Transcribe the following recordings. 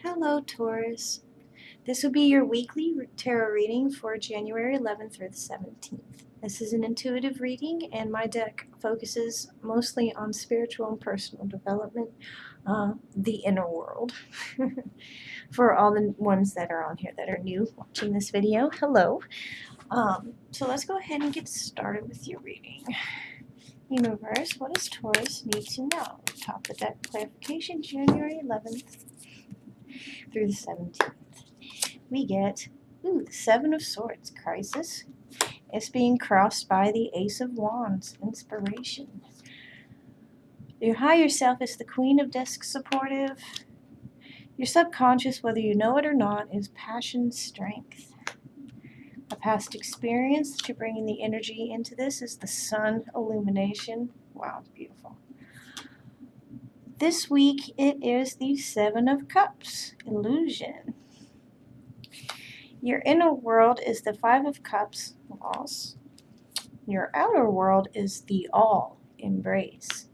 Hello, Taurus. This will be your weekly tarot reading for January 11th through the 17th. This is an intuitive reading, and my deck focuses mostly on spiritual and personal development, the inner world. For all the ones that are on here that are new watching this video, hello. So let's go ahead and get started with your reading. Universe, what does Taurus need to know? Top of the deck clarification, January 11th through the 17th. We get, the Seven of Swords, crisis. It's being crossed by the Ace of Wands, inspiration. Your higher self is the Queen of Discs, supportive. Your subconscious, whether you know it or not, is passion, strength. A past experience that you're bringing the energy into this is the Sun, illumination. Wow, beautiful. This week it is the Seven of Cups, illusion. Your inner world is the Five of Cups, loss. Your outer world is the all, embrace.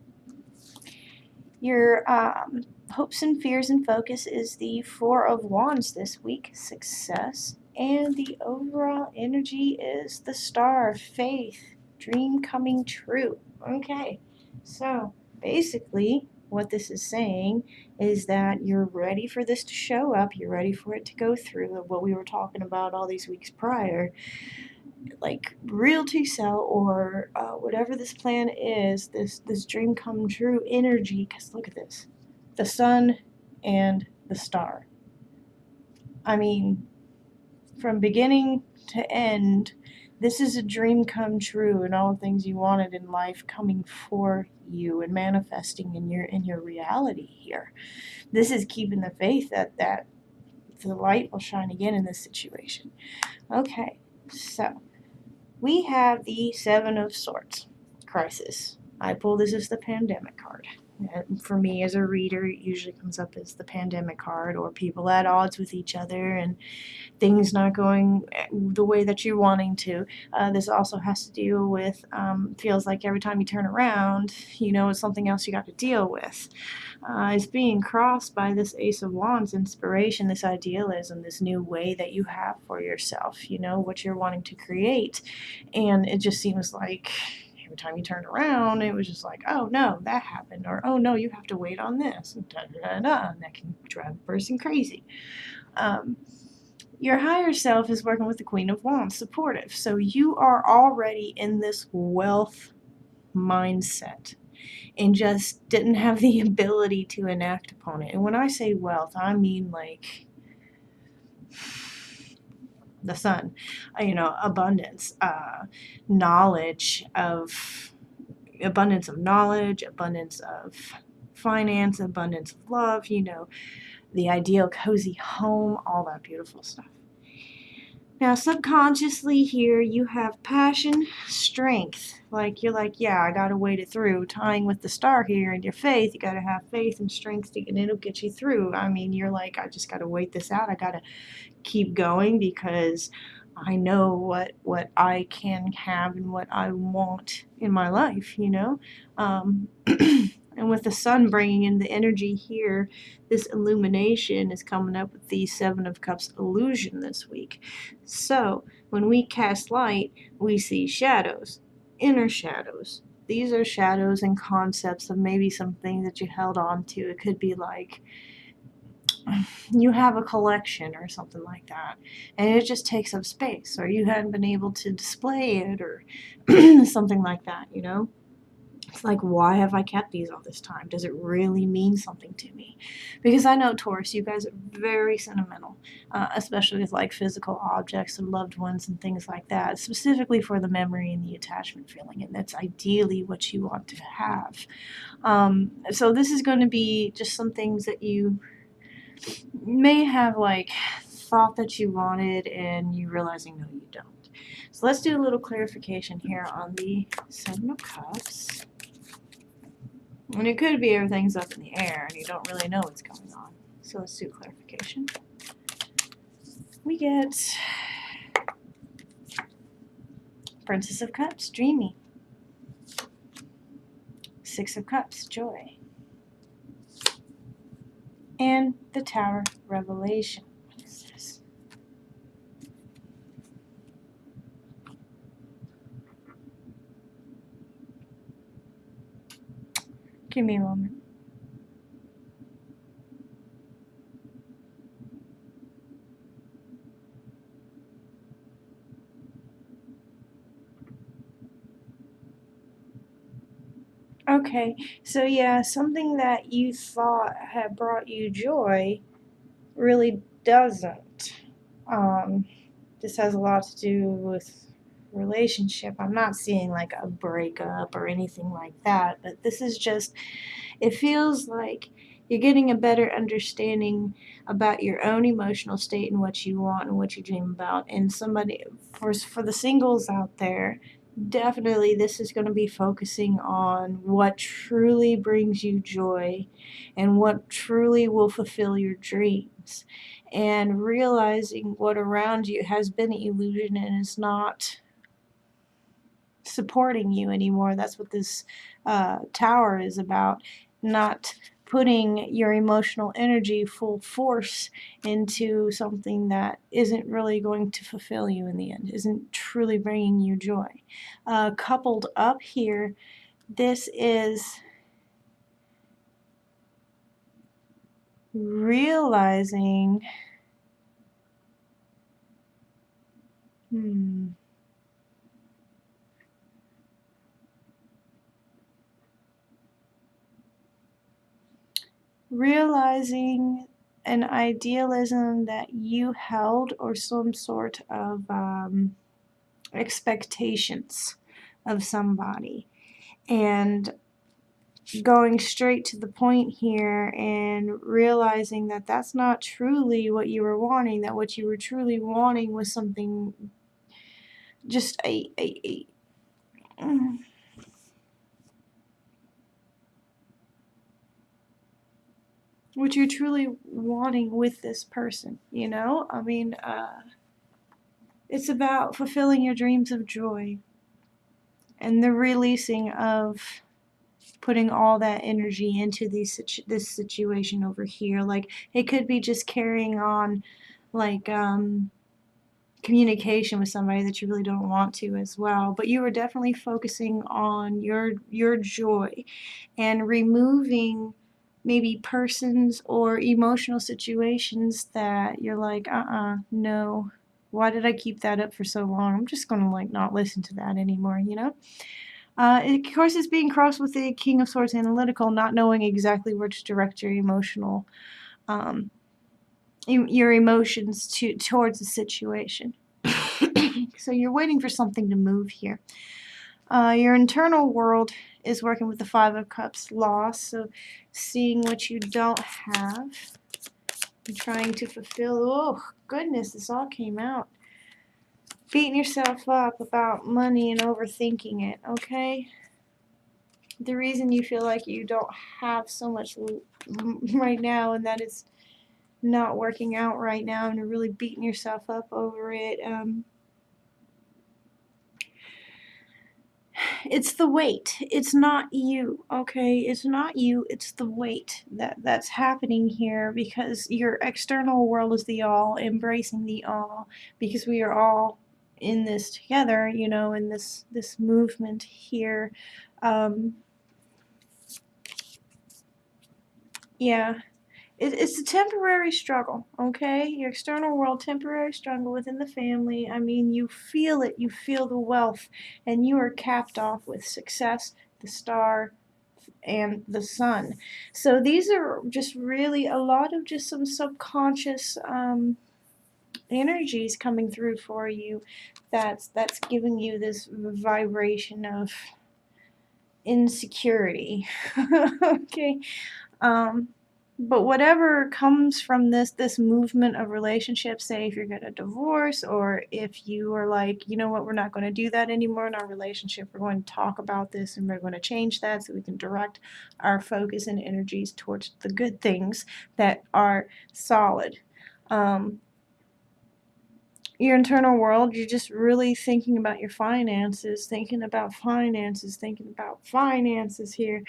Your hopes and fears and focus is the Four of Wands this week, success. And the overall energy is the Star, faith, dream coming true. Okay, so basically what this is saying is that you're ready for this to show up, you're ready for it to go through what we were talking about all these weeks prior, like realty sell or whatever this plan is, this dream come true energy, because look at this, the Sun and the Star. I mean, from beginning to end, this is a dream come true, and all the things you wanted in life coming for you and manifesting in your reality here. This is keeping the faith that the light will shine again in this situation. Okay, so we have the Seven of Swords, crisis. I pull this as the pandemic card. And for me as a reader, it usually comes up as the pandemic card, or people at odds with each other and things not going the way that you're wanting to. This also has to do with, feels like every time you turn around, it's something else you got to deal with. It's being crossed by this Ace of Wands, inspiration, this idealism, this new way that you have for yourself, what you're wanting to create. And it just seems like every time you turn around, it was just like, oh no, that happened, or oh no, you have to wait on this, and and that can drive a person crazy. Your higher self is working with the Queen of Wands, supportive. So you are already in this wealth mindset and just didn't have the ability to enact upon it. And when I say wealth, I mean like the Sun, abundance, knowledge of abundance of knowledge, abundance of finance, abundance of love, the ideal cozy home, all that beautiful stuff. Now, subconsciously here, you have passion, strength. Like, you're like, yeah, I got to wait it through. Tying with the Star here and your faith, you got to have faith and strength, and it'll get you through. I mean, you're like, I just got to wait this out. I got to keep going because I know what I can have and what I want in my life, And with the Sun bringing in the energy here, this illumination is coming up with the Seven of Cups illusion this week. So when we cast light, we see shadows, inner shadows. These are shadows and concepts of maybe some things that you held on to. It could be like you have a collection or something like that, and it just takes up space, or you hadn't been able to display it, or something like that, It's like, why have I kept these all this time? Does it really mean something to me? Because I know, Taurus, you guys are very sentimental, especially with like physical objects and loved ones and things like that, specifically for the memory and the attachment feeling, and that's ideally what you want to have. So this is going to be just some things that you may have like thought that you wanted and you realizing no, you don't. So let's do a little clarification here on the Seven of Cups. And it could be everything's up in the air and you don't really know what's going on. So let's do clarification. We get Princess of Cups, dreamy. Six of Cups, joy. and the Tower revelation. What is this? Give me a moment. Okay, so yeah, something that you thought had brought you joy really doesn't. This has a lot to do with relationship. I'm not seeing like a breakup or anything like that, but this is just, it feels like you're getting a better understanding about your own emotional state and what you want and what you dream about. And somebody, for the singles out there, definitely this is going to be focusing on what truly brings you joy and what truly will fulfill your dreams, and realizing what around you has been an illusion and is not supporting you anymore. That's what this tower is about. Not putting your emotional energy full force into something that isn't really going to fulfill you in the end, isn't truly bringing you joy. Coupled up here, this is realizing, realizing an idealism that you held or some sort of expectations of somebody, and going straight to the point here and realizing that that's not truly what you were wanting, that what you were truly wanting was something, just what you're truly wanting with this person, you know? I mean, it's about fulfilling your dreams of joy and the releasing of putting all that energy into this situation over here. Like, it could be just carrying on, like, communication with somebody that you really don't want to as well, but you are definitely focusing on your joy and removing maybe persons or emotional situations that you're like, no, why did I keep that up for so long? I'm just gonna like not listen to that anymore, you know? Of course, it's being crossed with the King of Swords analytical, not knowing exactly where to direct your emotional, your emotions towards the situation. So you're waiting for something to move here. Your internal world is working with the Five of Cups loss, so seeing what you don't have and trying to fulfill. Oh, goodness, this all came out. Beating yourself up about money and overthinking it, okay? The reason you feel like you don't have so much right now and that it's not working out right now and you're really beating yourself up over it, it's the weight. It's not you, okay? It's not you. It's the weight that's happening here, because your external world is the all, embracing the all, because we are all in this together, you know, in this movement here. Yeah. It's a temporary struggle, okay? Your external world, temporary struggle within the family. I mean, you feel it. You feel the wealth, and you are capped off with success, the star, and the sun. So these are just really a lot of just some subconscious energies coming through for you. That's giving you this vibration of insecurity. Okay. But whatever comes from this movement of relationships, say if you're going to divorce, or if you are like, you know what, we're not going to do that anymore in our relationship, we're going to talk about this and we're going to change that so we can direct our focus and energies towards the good things that are solid. Your internal world, you're just really thinking about your finances, thinking about finances here,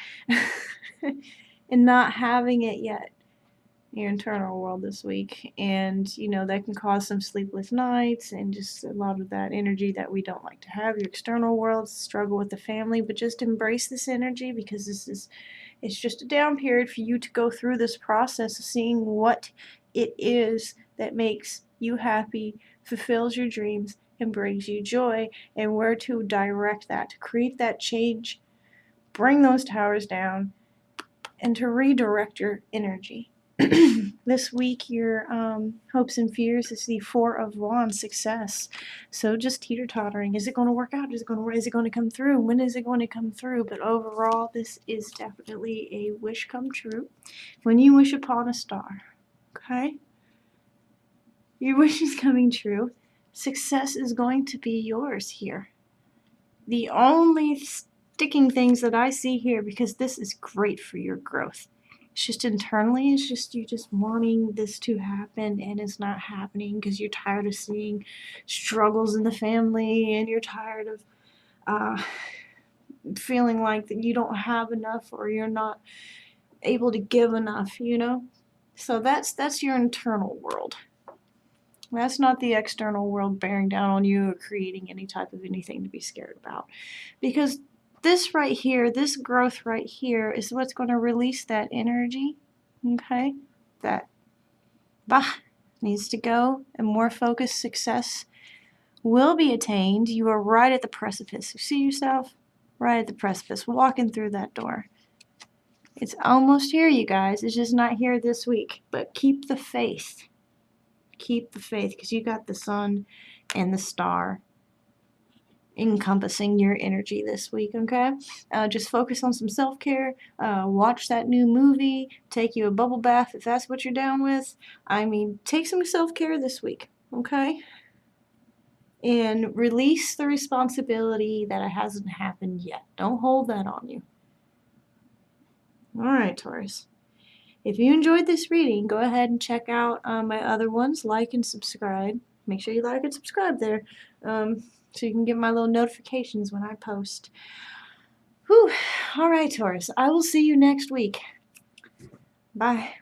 and not having it yet. your internal world this week, and you know that can cause some sleepless nights and just a lot of that energy that we don't like to have. Your external world, struggle with the family, but just embrace this energy, because it's just a down period for you to go through this process of seeing what it is that makes you happy, fulfills your dreams, and brings you joy, and where to direct that, to create that change, bring those towers down, and to redirect your energy. This week, your hopes and fears is the Four of Wands, success. So just teeter-tottering. Is it going to work out? Is it going to come through? When is it going to come through? But overall, this is definitely a wish come true. When you wish upon a star, okay? Your wish is coming true. Success is going to be yours here. The only sticking things that I see here, because this is great for your growth, it's just internally, it's just you just wanting this to happen and it's not happening because you're tired of seeing struggles in the family, and you're tired of feeling like that you don't have enough or you're not able to give enough, you know? So that's your internal world. That's not the external world bearing down on you or creating any type of anything to be scared about. Because this right here, this growth right here, is what's going to release that energy, okay? That needs to go, and more focused success will be attained. You are right at the precipice. You see yourself right at the precipice, walking through that door. It's almost here, you guys. It's just not here this week. But keep the faith. Keep the faith, because you got the sun and the star encompassing your energy this week, okay? Just focus on some self-care. Watch that new movie. Take you a bubble bath if that's what you're down with. I mean, take some self-care this week, okay? And release the responsibility that it hasn't happened yet. Don't hold that on you. All right, Taurus. If you enjoyed this reading, go ahead and check out my other ones. Like and subscribe. Make sure you like and subscribe there, so you can get my little notifications when I post. Whew. All right, Taurus. I will see you next week. Bye.